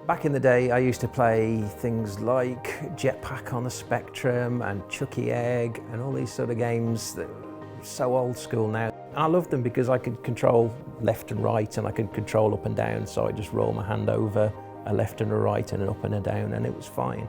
Back in the day, I used to play things like Jetpack on the Spectrum and Chucky Egg and all these sort of games that are so old school now. I loved them because I could control left and right and I could control up and down, so I just roll my hand over a left and a right and an up and a down, and it was fine.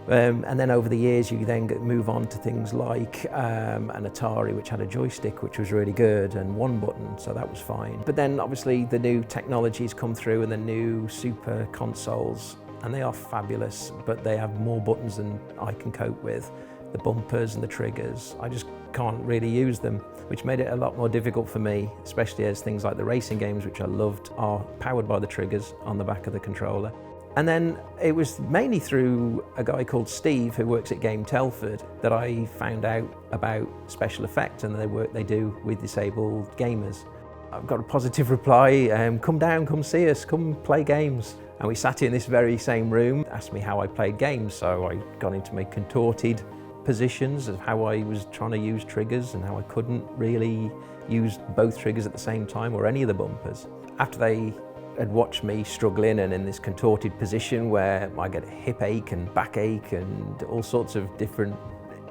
And then over the years you then move on to things like an Atari, which had a joystick, which was really good, and one button, so that was fine. But then obviously the new technologies come through and the new super consoles, and they are fabulous, but they have more buttons than I can cope with. The bumpers and the triggers, I just can't really use them, which made it a lot more difficult for me, especially as things like the racing games, which I loved, are powered by the triggers on the back of the controller. And then it was mainly through a guy called Steve, who works at GAME Telford, that I found out about SpecialEffect and the work they do with disabled gamers. I've got a positive reply, come down, come see us, come play games. And we sat in this very same room, asked me how I played games, so I got into my contorted positions of how I was trying to use triggers and how I couldn't really use both triggers at the same time or any of the bumpers. After they had watched me struggling and in this contorted position where I get a hip ache and back ache and all sorts of different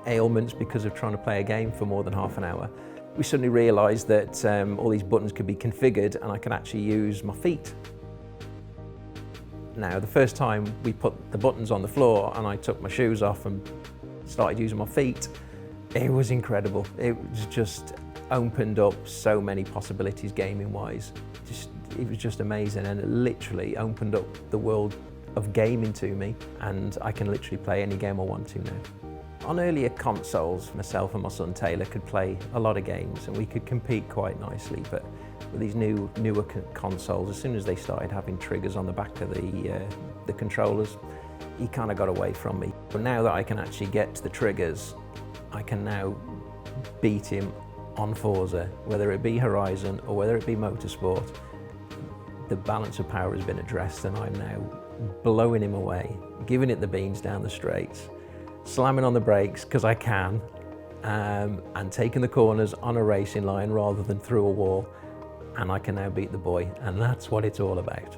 ailments because of trying to play a game for more than half an hour, we suddenly realised that all these buttons could be configured and I can actually use my feet. Now, the first time we put the buttons on the floor and I took my shoes off and started using my feet, it was incredible. It was just opened up so many possibilities gaming-wise. It was just amazing, and it literally opened up the world of gaming to me, and I can literally play any game I want to now. On earlier consoles, myself and my son Taylor could play a lot of games and we could compete quite nicely, but with these newer consoles, as soon as they started having triggers on the back of the controllers, he kind of got away from me. But now that I can actually get to the triggers, I can now beat him on Forza, whether it be Horizon or whether it be Motorsport. The balance of power has been addressed and I'm now blowing him away, giving it the beans down the straights, slamming on the brakes because I can, and taking the corners on a racing line rather than through a wall, and I can now beat the boy, and that's what it's all about.